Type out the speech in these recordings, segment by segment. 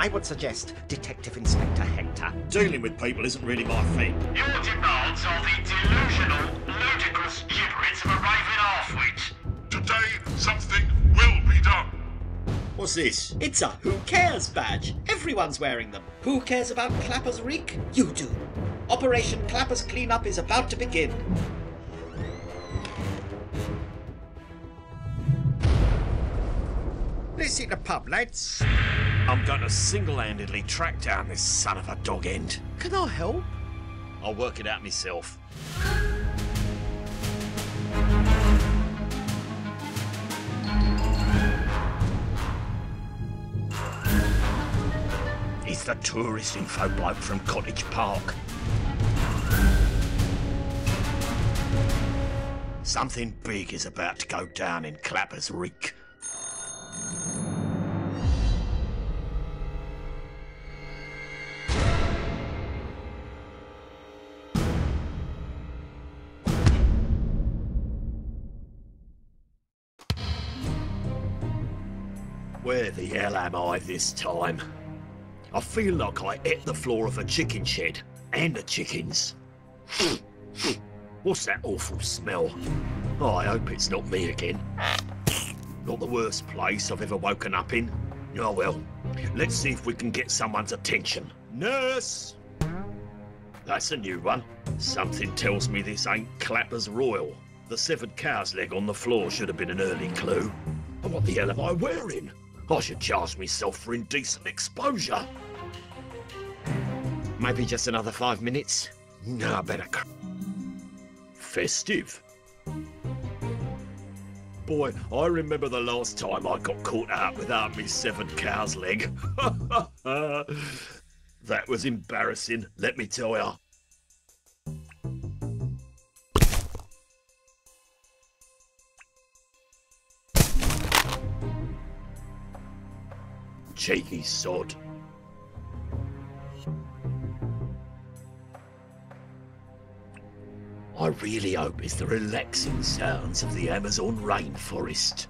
I would suggest Detective Inspector Hector. Dealing with people isn't really my thing. Your demands are the delusional, ludicrous gibberish of a raving half-wit. Today, something will be done. What's this? It's a Who Cares badge. Everyone's wearing them. Who cares about Clapper's reek? You do. Operation Clapper's cleanup is about to begin. Let's hit the pub, lads. I'm going to single-handedly track down this son of a dog end. Can I help? I'll work it out myself. He's the tourist info bloke from Cottage Park. Something big is about to go down in Clapper's reek. Where the hell am I this time? I feel like I ate the floor of a chicken shed. And the chickens. What's that awful smell? Oh, I hope it's not me again. Not the worst place I've ever woken up in. Oh well, let's see if we can get someone's attention. Nurse! That's a new one. Something tells me this ain't Clapper's Royal. The severed cow's leg on the floor should have been an early clue. And what the hell am I wearing? I should charge myself for indecent exposure. Maybe just another 5 minutes? No, I better... Festive. Boy, I remember the last time I got caught out without me severed cow's leg. That was embarrassing, let me tell ya. Cheeky sod. I really hope it's the relaxing sounds of the Amazon rainforest.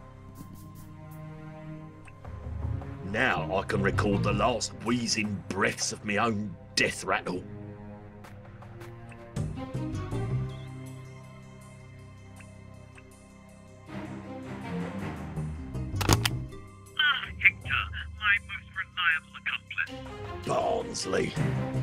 Now I can recall the last wheezing breaths of my own death rattle. Hector, my most reliable accomplice. Barnsley.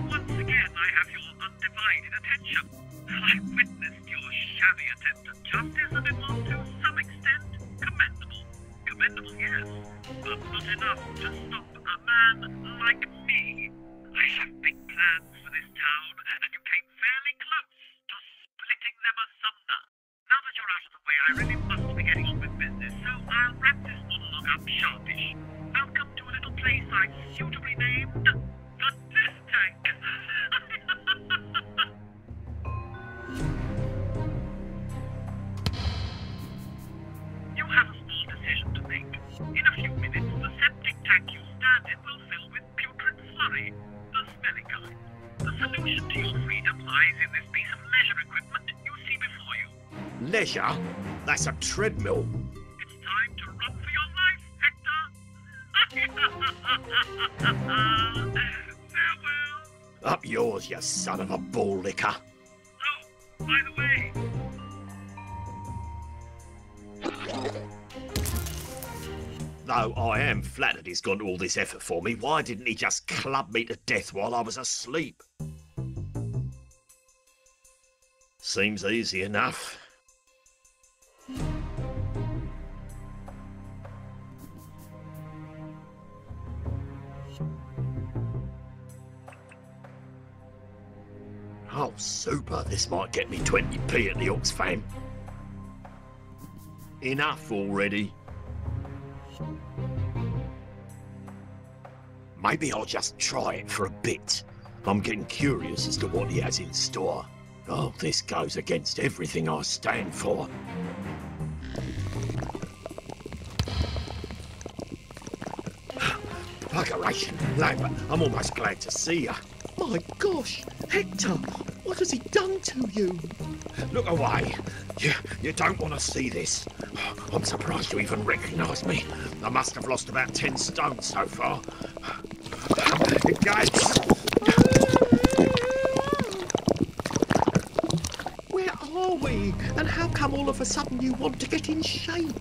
Once again, I have your undivided attention. I witnessed your shabby attempt at justice, and it was to some extent commendable. Commendable, yes, but not enough to stop a man like me. I have big plans for this town, and you came fairly close to splitting them asunder. Now that you're out of the way, I really must be getting on with business, so I'll wrap this monologue up sharpish. Welcome to a little place I've suitably named the Death Tank. You have a small decision to make. In a few minutes, the septic tank you stand in will fill with putrid slurry, the smelly kind. The solution to your freedom lies in this piece of leisure equipment you see before you. Leisure? That's a treadmill. It's time to run for your life, Hector! Farewell! Up yours, you son of a ball licker. Oh, by the way, Though I am flattered he's gone to all this effort for me, why didn't he just club me to death while I was asleep? Seems easy enough. Oh, super. This might get me 20p at the Oxfam. Enough already. Maybe I'll just try it for a bit. I'm getting curious as to what he has in store. Oh, this goes against everything I stand for. Buggeration, Lambert, I'm almost glad to see you. My gosh, Hector, what has he done to you? Look away. You don't want to see this. I'm surprised you even recognise me. I must have lost about 10 stone so far. It goes. Where are we? And how come all of a sudden you want to get in shape?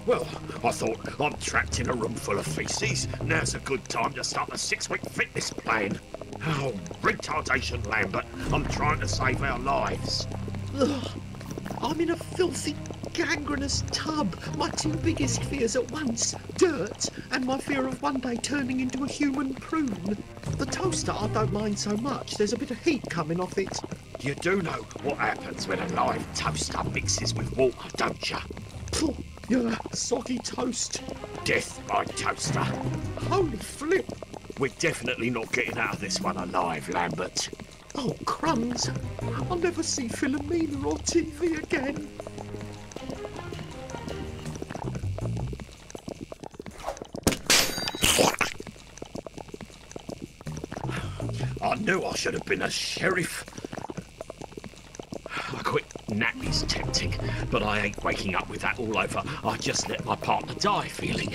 Well, I thought I'm trapped in a room full of feces. Now's a good time to start a 6-week fitness plan. Oh, retardation, Lambert. I'm trying to save our lives. Ugh, I'm in a filthy, gangrenous tub. My two biggest fears at once, dirt and my fear of one day turning into a human prune. The toaster I don't mind so much. There's a bit of heat coming off it. You do know what happens when a live toaster mixes with water, don't you? Phew, you're a soggy toast. Death by toaster. Holy flip. We're definitely not getting out of this one alive, Lambert. Oh, crumbs. I'll never see Philomena on TV again. I knew I should have been a sheriff. A quick nap is tempting, but I ain't waking up with that all over. I just let my partner die feeling.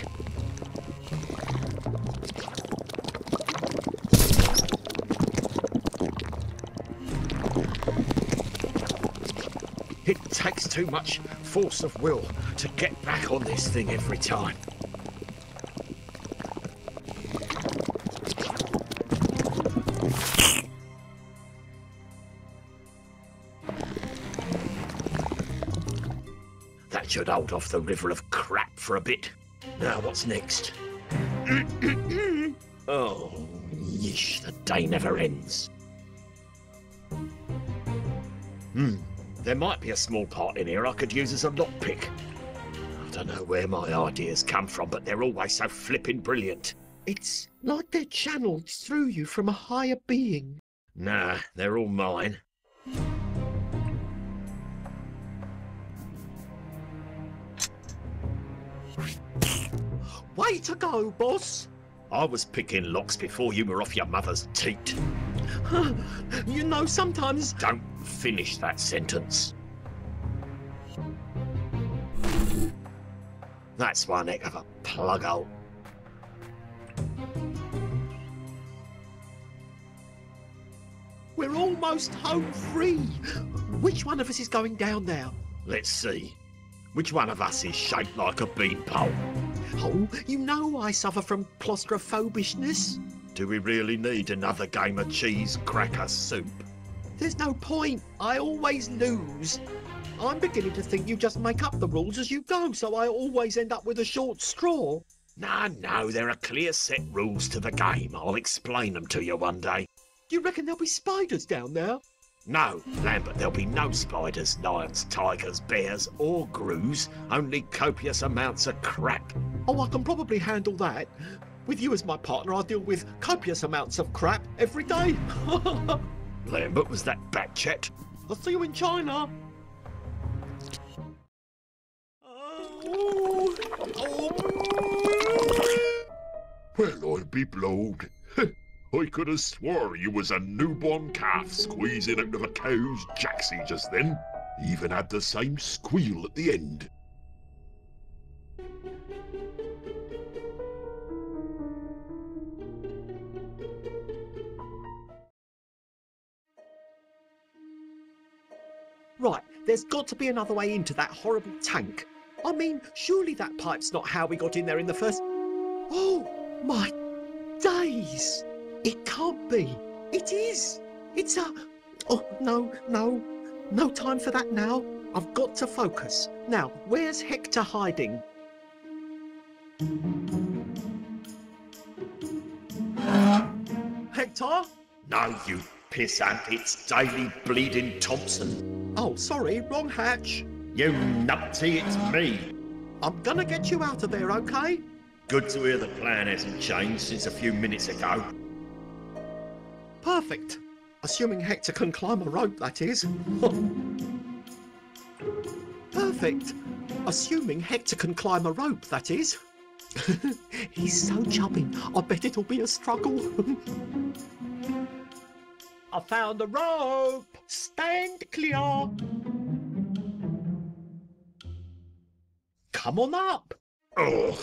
It takes too much force of will to get back on this thing every time. That should hold off the river of crap for a bit. Now what's next? Oh, yeesh, the day never ends. There might be a small part in here I could use as a lockpick. I don't know where my ideas come from, but they're always so flippin' brilliant. It's like they're channeled through you from a higher being. Nah, they're all mine. Way to go, boss. I was picking locks before you were off your mother's teat. You know, sometimes... Don't finish that sentence. That's one heck of a plug hole. We're almost home free. Which one of us is going down now? Let's see. Which one of us is shaped like a beanpole? Oh, you know I suffer from claustrophobishness. Do we really need another game of cheese cracker soup? There's no point. I always lose. I'm beginning to think you just make up the rules as you go, so I always end up with a short straw. No, there are clear set rules to the game. I'll explain them to you one day. Do you reckon there'll be spiders down there? No, Lambert, there'll be no spiders, lions, tigers, bears, or grooves. Only copious amounts of crap. Oh, I can probably handle that. With you as my partner, I deal with copious amounts of crap every day. Lambert, was that back chat? I'll see you in China. Well, I'll be blowed. I could have swore you was a newborn calf squeezing out of a cow's jacksie just then. Even had the same squeal at the end. Right, there's got to be another way into that horrible tank. I mean, surely that pipe's not how we got in there in the first... Oh, my days! It can't be. It is. It's a... Oh, no time for that now. I've got to focus. Now, where's Hector hiding? Hector? No, you pissant, it's Daily Bleeding Thompson. Oh, sorry, wrong hatch. You nutty, it's me. I'm gonna get you out of there, okay? Good to hear the plan hasn't changed since a few minutes ago. Perfect. Assuming Hector can climb a rope, that is. Perfect. Assuming Hector can climb a rope, that is. He's so chubby, I bet it'll be a struggle. I found a rope. Stand clear. Come on up. Ugh.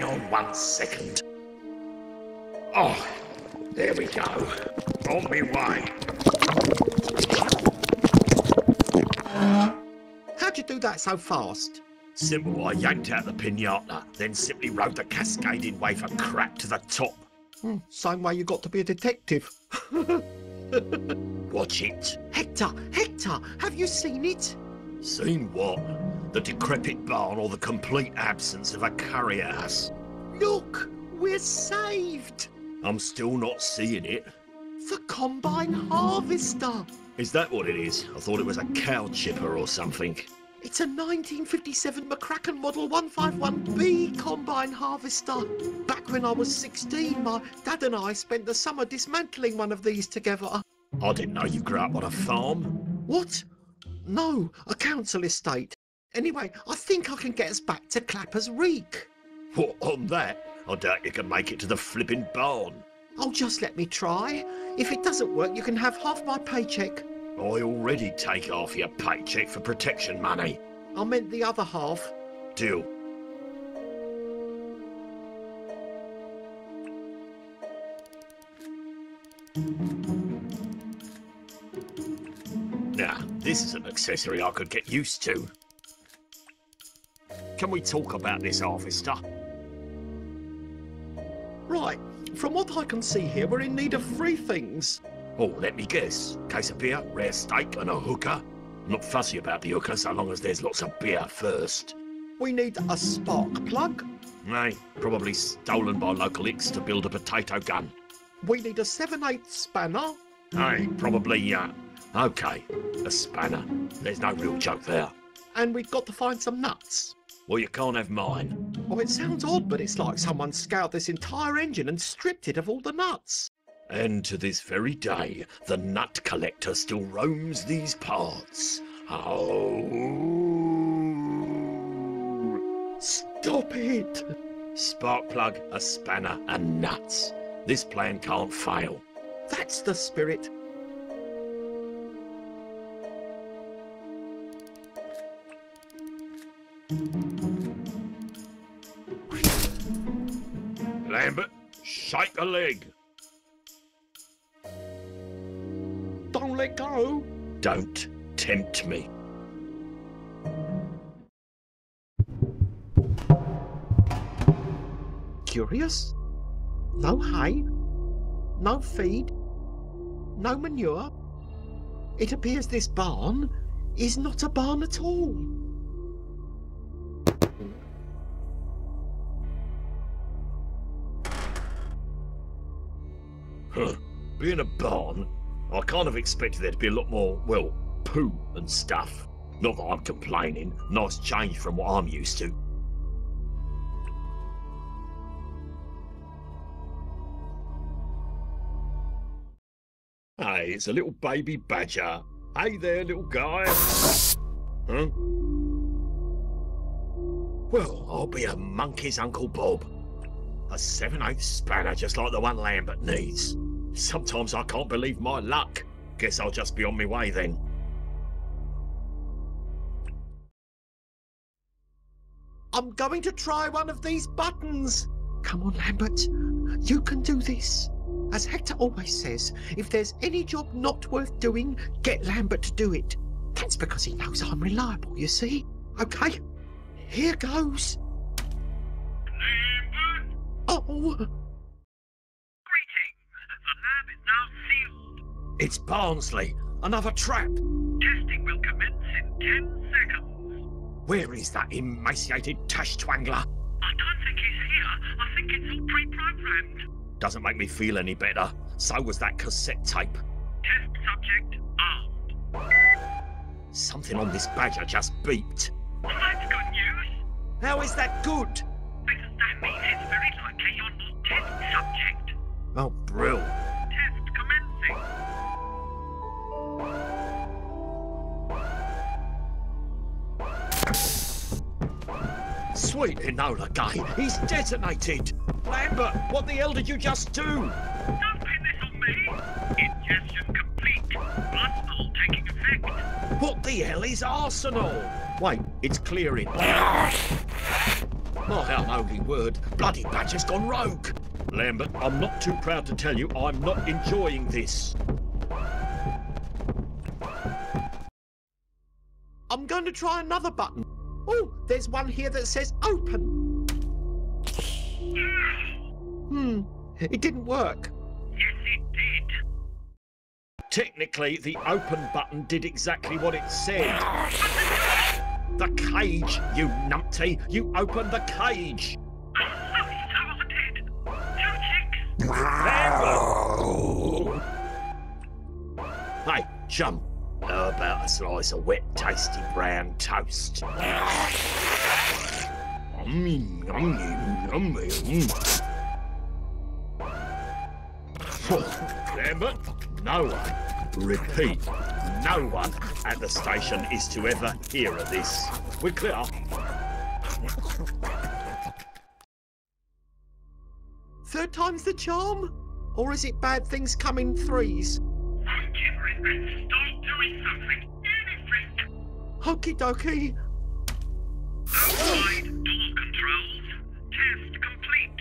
Hang on 1 second. Oh, there we go. On me way. How'd you do that so fast? Simple, I yanked out the pinata, then simply rode the cascading wave of crap to the top. Same way you got to be a detective. Watch it. Hector, have you seen it? Seen what? The decrepit barn or the complete absence of a curry house? Look, we're saved. I'm still not seeing it. The combine harvester. Is that what it is? I thought it was a cow chipper or something. It's a 1957 McCracken Model 151B combine harvester. Back when I was 16, my dad and I spent the summer dismantling one of these together. I didn't know you grew up on a farm. What? No, a council estate. Anyway, I think I can get us back to Clapper's Reek. What, on that? I doubt you can make it to the flipping barn. Oh, just let me try. If it doesn't work, you can have half my paycheck. I already take half your paycheck for protection money. I meant the other half. Deal. Now, this is an accessory I could get used to. Can we talk about this harvester? Right, from what I can see here, we're in need of 3 things. Oh, let me guess. Case of beer, rare steak and a hooker. I'm not fussy about the hooker so long as there's lots of beer first. We need a spark plug. Nay, probably stolen by local icks to build a potato gun. We need a 7/8 spanner. Hey, probably, okay, a spanner. There's no real joke there. And we've got to find some nuts. Well, you can't have mine. Oh, it sounds odd, but it's like someone scoured this entire engine and stripped it of all the nuts. And to this very day, the nut collector still roams these parts. Oh. Stop it! Spark plug, a spanner, and nuts. This plan can't fail. That's the spirit. Lambert, shake a leg. Don't let go. Don't tempt me. Curious? No hay, no feed, no manure. It appears this barn is not a barn at all. Huh. Being a barn, I kind of expected there to be a lot more, well, poo and stuff. Not that I'm complaining. Nice change from what I'm used to. Hey, it's a little baby badger. Hey there, little guy. Huh? Well, I'll be a monkey's Uncle Bob. A 7/8 spanner just like the one Lambert needs. Sometimes I can't believe my luck. Guess I'll just be on my way then. I'm going to try one of these buttons. Come on, Lambert. You can do this. As Hector always says, if there's any job not worth doing, get Lambert to do it. That's because he knows I'm reliable, you see? Okay, here goes. Lambert? Oh! Greetings. The lab is now sealed. It's Barnsley. Another trap. Testing will commence in 10 seconds. Where is that emaciated tash twangler? I don't think he's here. I think it's all pre-programmed. Doesn't make me feel any better. So was that cassette tape. Test subject armed. Something on this badger just beeped. Well, that's good news. How is that good? Because that means it's very likely you're not test subject. Oh, brill. Test commencing. Sweet Enola Gay, he's detonated! Lambert, what the hell did you just do? Don't pin this on me. Ingestion complete. Arsenal taking effect. What the hell is Arsenal? Wait, it's clearing. My unholy word, Bloody badger's gone rogue. Lambert, I'm not too proud to tell you I'm not enjoying this. I'm going to try another button. Oh, there's one here that says open. It didn't work. Yes, it did. Technically, the open button did exactly what it said. The cage, you numpty! You opened the cage! I'm so dead. 2 chicks. Lambert! Hey, chum. How about a slice of wet, tasty brown toast? Lambert, no one, repeat, no one at the station is to ever hear of this. We're clear? Third time's the charm? Or is it bad things come in threes? I'm gibbering and start doing something. Anything. Okie dokie. Outside door controls. Test complete.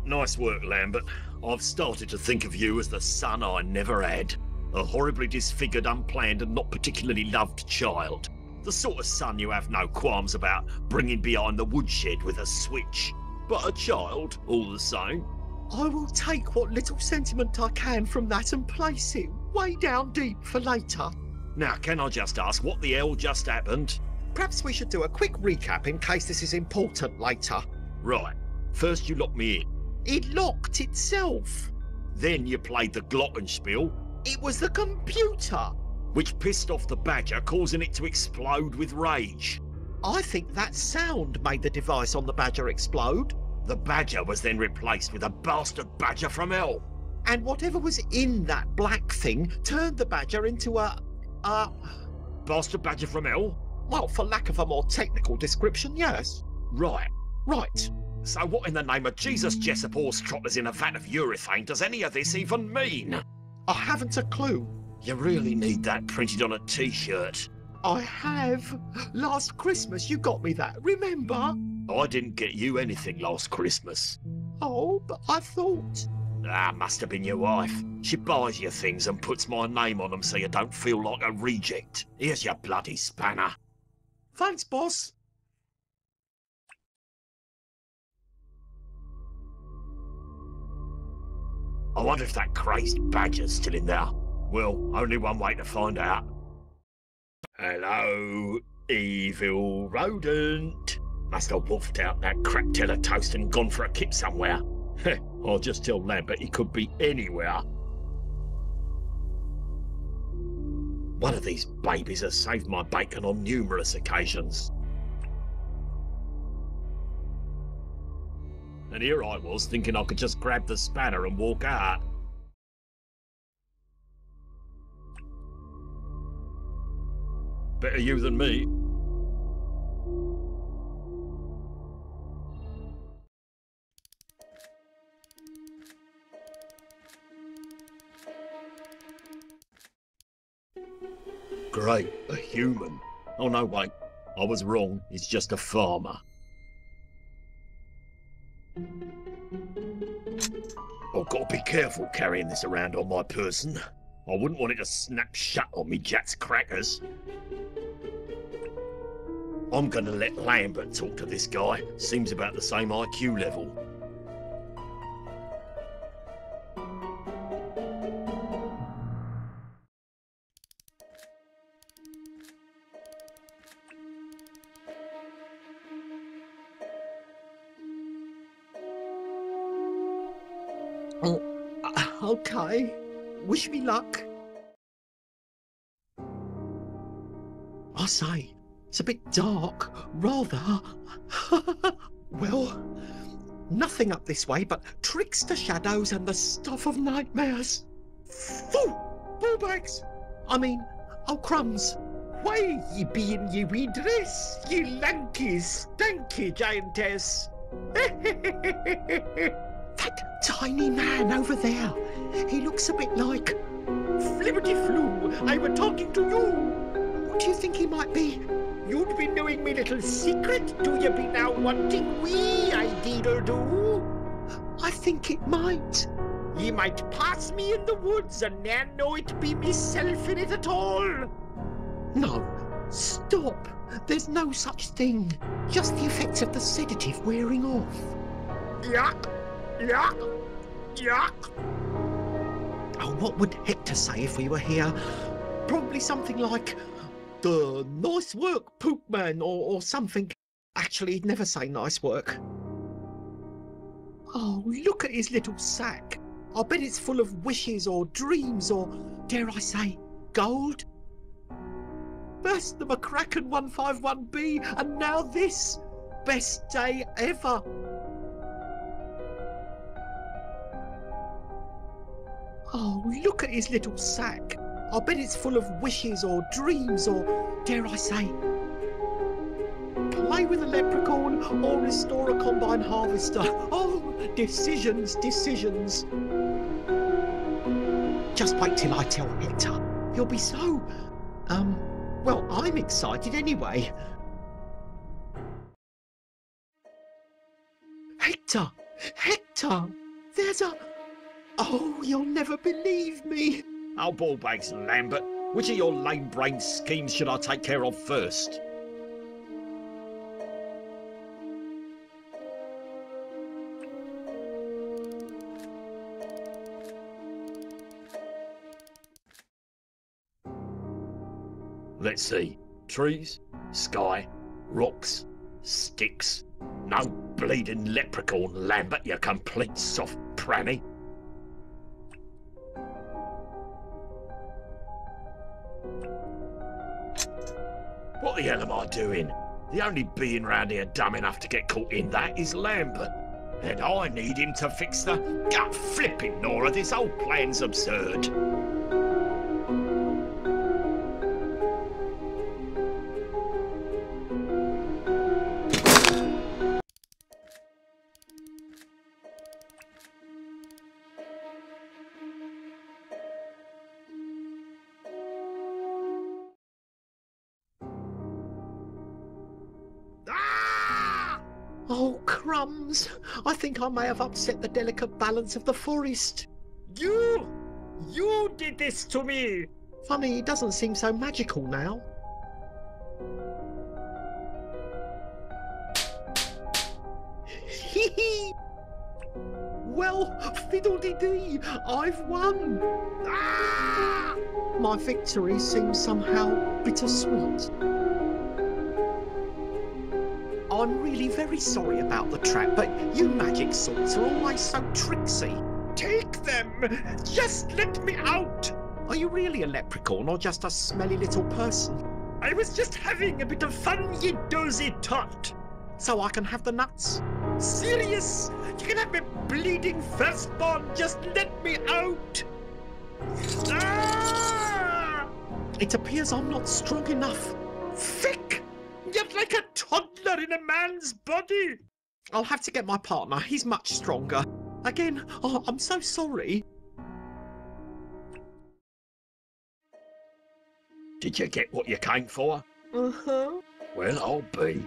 Nice work, Lambert. I've started to think of you as the son I never had. A horribly disfigured, unplanned and not particularly loved child. The sort of son you have no qualms about bringing behind the woodshed with a switch. But a child, all the same. I will take what little sentiment I can from that and place it way down deep for later. Now, can I just ask what the hell just happened? Perhaps we should do a quick recap in case this is important later. Right. First you locked me in. It locked itself. Then you played the glockenspiel, It was the computer. which pissed off the badger, causing it to explode with rage. I think that sound made the device on the badger explode. The badger was then replaced with a bastard badger from hell. And whatever was in that black thing turned the badger into a Bastard badger from hell? well, for lack of a more technical description, yes. Right. Right. So what in the name of Jesus, Jessup horse trotters in a vat of urethane does any of this even mean? I haven't a clue. You really need that printed on a t-shirt. I have. Last Christmas you got me that, remember? I didn't get you anything last Christmas. Oh, but I thought... Ah, must have been your wife. She buys you things and puts my name on them so you don't feel like a reject. Here's your bloody spanner. Thanks, boss. I wonder if that crazed badger's still in there. Well, only one way to find out. Hello, evil rodent. Must have wolfed out that crap teller toast and gone for a kip somewhere. Heh, I'll just tell Lambert he could be anywhere. One of these babies has saved my bacon on numerous occasions. And here I was thinking I could just grab the spanner and walk out. Better you than me. Great, a human. Oh no, wait. I was wrong. It's just a farmer. I've got to be careful carrying this around on my person. I wouldn't want it to snap shut on me Jat's crackers. I'm gonna let Lambert talk to this guy. Seems about the same IQ level. Okay. Wish me luck. I say, it's a bit dark, rather. Well, nothing up this way but trickster shadows and the stuff of nightmares. Phew! Ball bags! I mean, oh crumbs. Why ye be in ye wee dress, ye lanky, stanky giantess? That tiny man over there, he looks a bit like... Flippity-flu, I were talking to you. What do you think he might be? You'd be knowing me little secret, do you be now wanting wee I or do? I think it might. Ye might pass me in the woods and ne'er know it be myself in it at all. No, stop. There's no such thing. Just the effects of the sedative wearing off. Yuck! Yuck! Yuck! Oh, what would Hector say if we were here? Probably something like, nice work, Poop Man, or something. Actually, he'd never say nice work. Oh, look at his little sack. I bet it's full of wishes or dreams or, dare I say, gold. First the McCracken 151B, and now this. Best day ever. Oh, look at his little sack. I bet it's full of wishes or dreams or, dare I say, play with a leprechaun or restore a combine harvester. Oh, decisions, decisions. Just wait till I tell Hector. He'll be so, well, I'm excited anyway. Hector! Hector! There's a... Oh, you'll never believe me. Oh, ballbags, Lambert. Which of your lame-brained schemes should I take care of first? Let's see. Trees, sky, rocks, sticks. No bleeding leprechaun, Lambert, you complete soft pranny. What the hell am I doing? The only being round here dumb enough to get caught in that is Lambert. And I need him to fix the gut-flipping Nora. This whole plan's absurd. Oh, crumbs! I think I may have upset the delicate balance of the forest. You did this to me! Funny, it doesn't seem so magical now. Hee-hee! Well, fiddle-dee-dee, I've won! Ah! My victory seems somehow bittersweet. I'm really very sorry about the trap, but you magic sorts are always so tricksy. Take them! Just let me out! Are you really a leprechaun or just a smelly little person? I was just having a bit of fun, ye dozy tot. So I can have the nuts? Serious? You can have me bleeding firstborn, just let me out! Ah! It appears I'm not strong enough. Fick! You're like a toddler in a man's body! I'll have to get my partner, he's much stronger. Again, oh, I'm so sorry. Did you get what you came for? Uh-huh. Well, I'll be.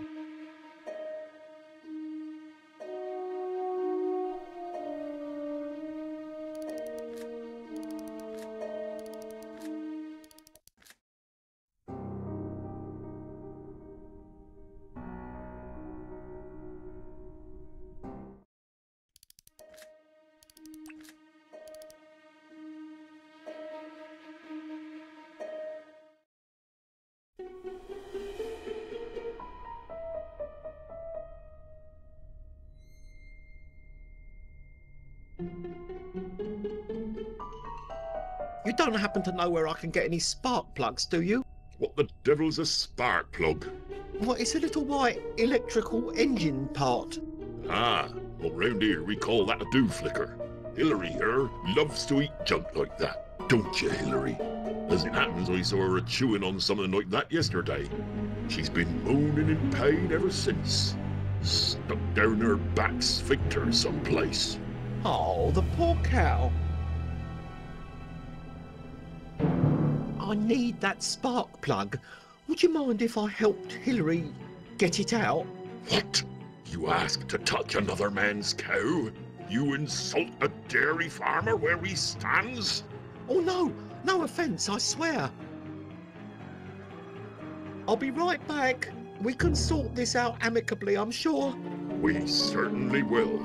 You don't happen to know where I can get any spark plugs, do you? What the devil's a spark plug? What, it's a little white electrical engine part. Ah, well round here we call that a dew flicker. Hillary here loves to eat junk like that. Don't you, Hillary? As it happens, I saw her chewing on something like that yesterday. She's been moaning in pain ever since. Stuck down her back sphincter someplace. Oh, the poor cow. I need that spark plug. Would you mind if I helped Hillary get it out? What? You ask to touch another man's cow? You insult a dairy farmer where he stands? Oh no, no offence, I swear. I'll be right back. We can sort this out amicably, I'm sure. We certainly will.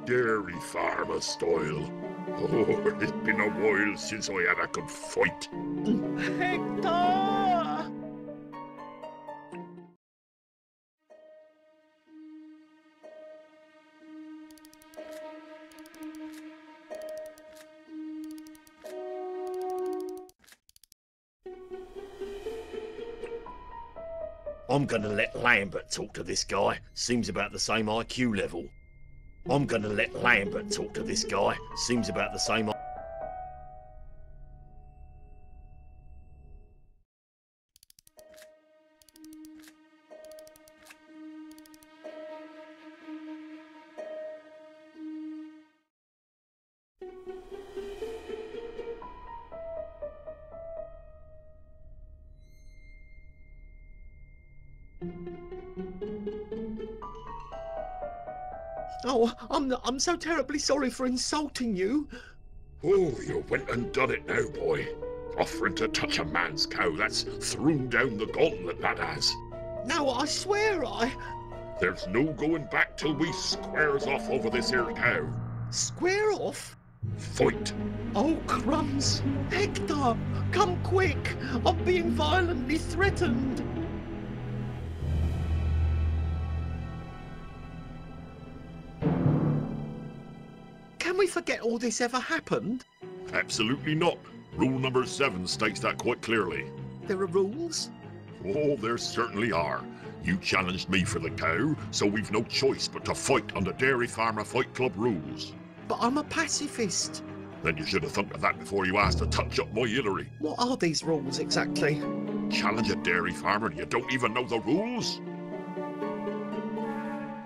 Dairy farmer style. Oh, it's been a while since I had a good fight. Hector! I'm gonna let Lambert talk to this guy. Seems about the same IQ level. I'm gonna let Lambert talk to this guy. Seems about the same. Oh, I'm so terribly sorry for insulting you. Oh, you went and done it now, boy. Offering to touch a man's cow, that's thrown down the gauntlet, that has. No, I swear There's no going back till we squares off over this here cow. Square off? Fight. Oh, crumbs. Hector, come quick. I'm being violently threatened. Can we forget all this ever happened? Absolutely not. Rule number 7 states that quite clearly. There are rules? Oh, there certainly are. You challenged me for the cow, so we've no choice but to fight on the Dairy Farmer Fight Club rules. But I'm a pacifist. Then you should have thought of that before you asked to touch up my Hillary. What are these rules exactly? Challenge a dairy farmer and you don't even know the rules?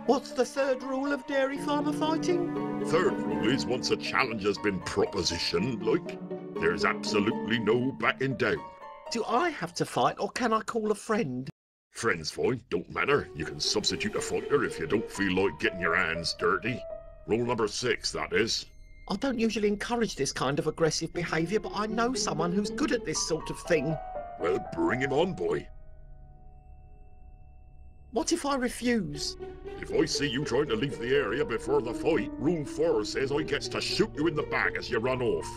What's the third rule of dairy farmer fighting? Third rule is once a challenge has been propositioned, there's absolutely no backing down. Do I have to fight or can I call a friend? Friends fine, don't matter. You can substitute a fighter if you don't feel like getting your hands dirty. Rule number 6, that is. I don't usually encourage this kind of aggressive behaviour, but I know someone who's good at this sort of thing. Well, bring him on, boy. What if I refuse? If I see you trying to leave the area before the fight, Rule 4 says I gets to shoot you in the back as you run off.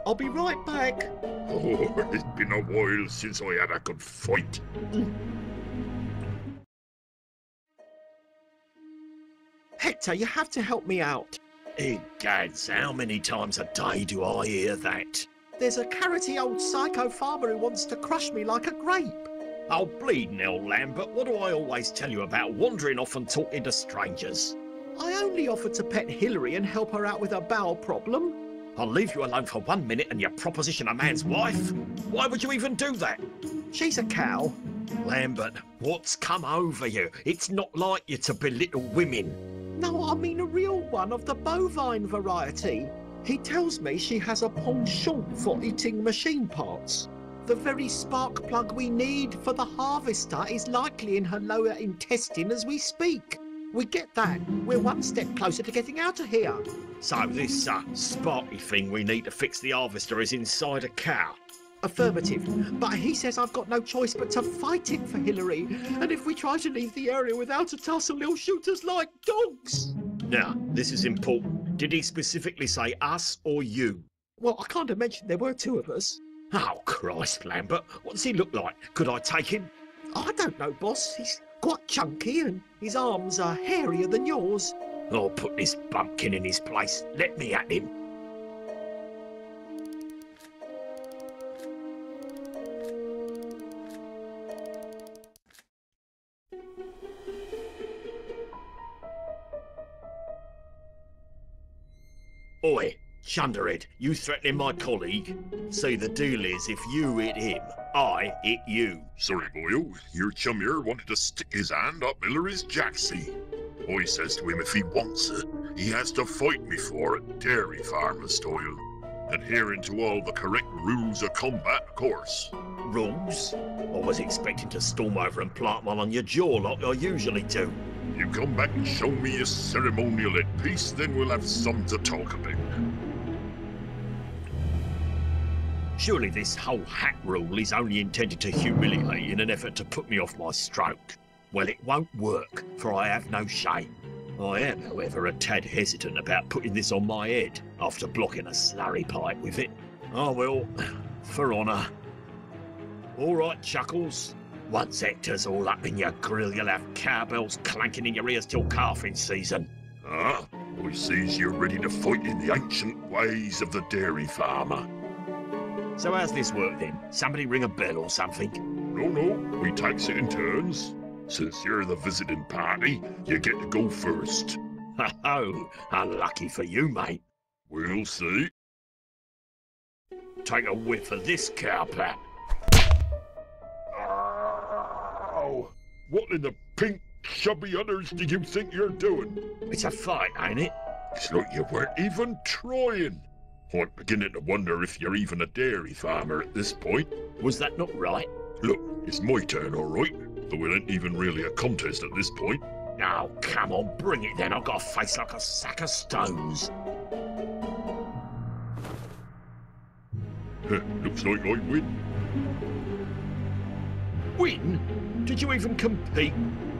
I'll be right back. Oh, it's been a while since I had a good fight. Hector, you have to help me out. Egads, how many times a day do I hear that? There's a carroty old psycho farmer who wants to crush me like a grape. Oh, bleeding hell, Lambert, what do I always tell you about wandering off and talking to strangers? I only offered to pet Hillary and help her out with her bowel problem. I'll leave you alone for 1 minute and you proposition a man's wife? Why would you even do that? She's a cow. Lambert, what's come over you? It's not like you to belittle women. No, I mean a real one of the bovine variety. He tells me she has a penchant for eating machine parts. The very spark plug we need for the harvester is likely in her lower intestine as we speak. We get that. We're one step closer to getting out of here. So this sparky thing we need to fix the harvester is inside a cow? Affirmative. But he says I've got no choice but to fight it for Hillary. And if we try to leave the area without a tussle, he'll shoot us like dogs. Now, this is important. Did he specifically say us or you? Well, I kind of mentioned there were two of us. Oh, Christ, Lambert. What does he look like? Could I take him? I don't know, boss. He's quite chunky and his arms are hairier than yours. I'll put this bumpkin in his place. Let me at him. Oi, Chunderhead, you threatening my colleague? See, the deal is, if you hit him, I hit you. Sorry, boyo. Your chum here wanted to stick his hand up Hillary's jacksie. I says to him if he wants it, he has to fight me for it, dairy farmer style. Adhering to all the correct rules of combat, of course. Rules? I was expecting to storm over and plant one on your jaw like I usually do. You come back and show me your ceremonial headpiece, then we'll have some to talk about. Surely this whole hat rule is only intended to humiliate in an effort to put me off my stroke. Well, it won't work, for I have no shame. I am, however, a tad hesitant about putting this on my head after blocking a slurry pipe with it. Oh well, for honour. All right, Chuckles. Once Hector's all up in your grill, you'll have cowbells clanking in your ears till calving season. Ah, I sees you're ready to fight in the ancient ways of the dairy farmer. So how's this work then? Somebody ring a bell or something? No, we takes it in turns. Since you're the visiting party, you get to go first. Ho-ho, unlucky for you, mate. We'll see. Take a whiff of this cowpat. Ow! What in the pink chubby udders do you think you're doing? It's a fight, ain't it? It's like you weren't even trying. I'm beginning to wonder if you're even a dairy farmer at this point. Was that not right? Look, it's my turn, all right. Though it ain't even really a contest at this point. Oh, come on, bring it then. I've got a face like a sack of stones. Looks like I win. Win? Did you even compete?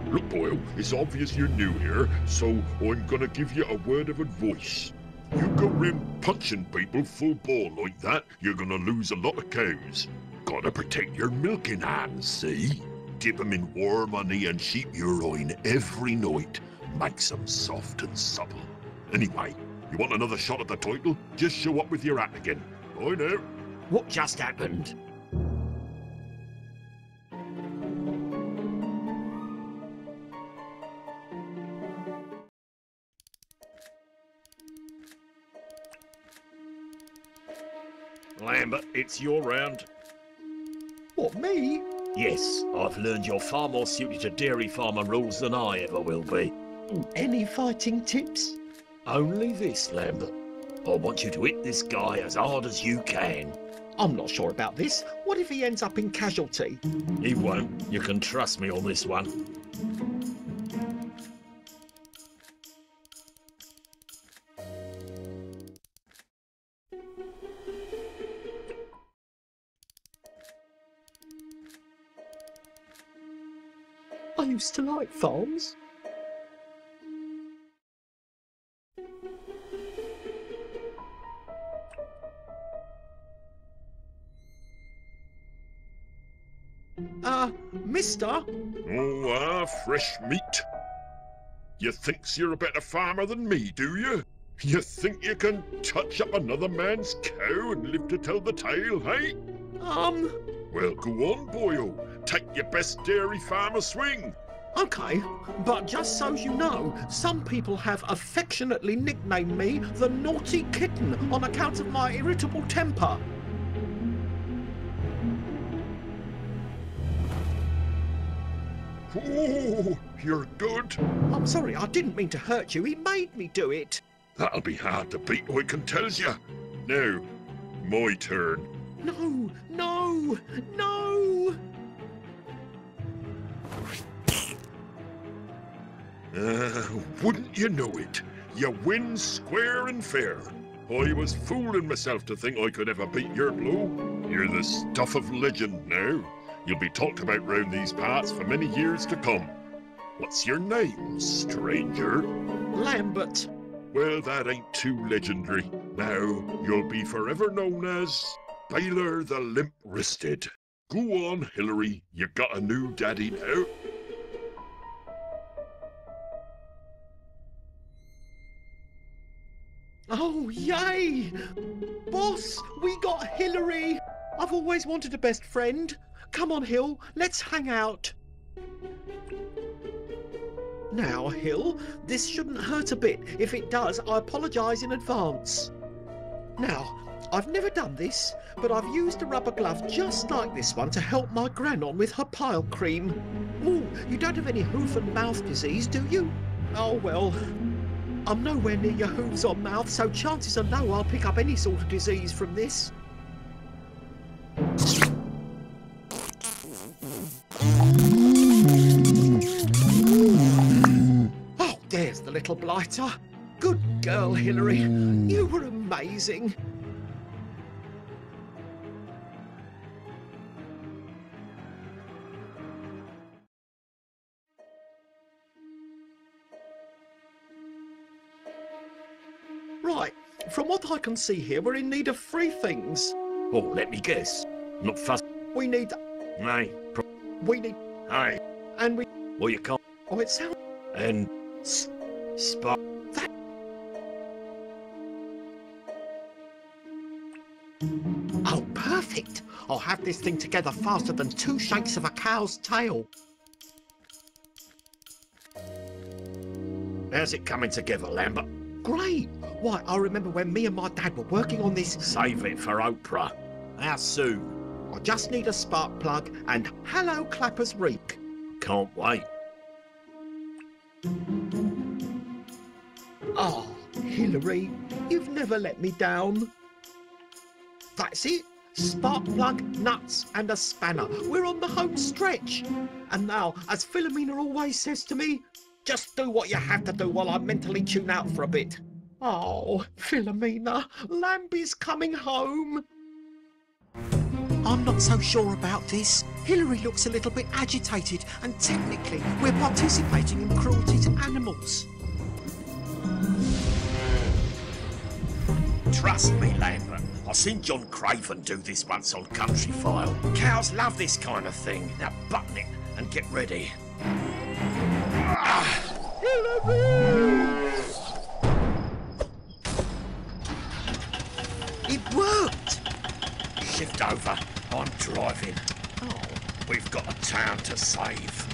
Look, Boyle, it's obvious you're new here, so I'm gonna give you a word of advice. You go round punching people full ball like that, you're gonna lose a lot of cows. Gotta protect your milking hands, see? Dip 'em in warm honey and sheep urine every night. Makes 'em soft and supple. Anyway, you want another shot at the title? Just show up with your hat again. I know. What just happened? Lambert, it's your round. What, me? Yes, I've learned you're far more suited to dairy farmer rules than I ever will be. Any fighting tips? Only this, Lambert. I want you to hit this guy as hard as you can. I'm not sure about this. What if he ends up in casualty? He won't. You can trust me on this one. I used to like farms. Mister? Oh, fresh meat. You thinks you're a better farmer than me, do you? You think you can touch up another man's cow and live to tell the tale, hey? Well, go on, boyo. Take your best dairy farmer swing. Okay, but just so you know, some people have affectionately nicknamed me the Naughty Kitten on account of my irritable temper. Oh, you're good. I'm sorry, I didn't mean to hurt you. He made me do it. That'll be hard to beat, I can tell you. Now, my turn. No, no, no! Wouldn't you know it? You win square and fair. I was fooling myself to think I could ever beat your blow. You're the stuff of legend now. You'll be talked about round these parts for many years to come. What's your name, stranger? Lambert. Well, that ain't too legendary. Now, you'll be forever known as Baylor the Limp-Wristed. Go on, Hillary. You got a new daddy now. Oh, yay! Boss, we got Hillary! I've always wanted a best friend. Come on, Hill, let's hang out. Now, Hill, this shouldn't hurt a bit. If it does, I apologise in advance. Now, I've never done this, but I've used a rubber glove just like this one to help my gran on with her pile cream. Ooh, you don't have any hoof and mouth disease, do you? Oh, well. I'm nowhere near your hooves or mouth, so chances are low I'll pick up any sort of disease from this. Oh, there's the little blighter. Good girl, Hillary. You were amazing. Right, from what I can see here, we're in need of 3 things. Oh, let me guess. Not fuss. We need... Nay. We need... Hey. And we... Well, you can't. Oh, it sounds... And... Spark. That... Oh, perfect. I'll have this thing together faster than 2 shakes of a cow's tail. How's it coming together, Lambert? Great. Why, I remember when me and my dad were working on this... Save it for Oprah. How soon? I just need a spark plug and hello Clapper's Reek. Can't wait. Oh, Hillary, you've never let me down. That's it. Spark plug, nuts and a spanner. We're on the home stretch. And now, as Philomena always says to me, just do what you have to do while I mentally tune out for a bit. Oh, Philomena, Lambie's coming home. I'm not so sure about this. Hillary looks a little bit agitated, and technically we're participating in cruelty to animals. Trust me, Lambert. I've seen John Craven do this once on Country File. Cows love this kind of thing. Now button it and get ready. It worked! Shift over. I'm driving. Oh. We've got a town to save.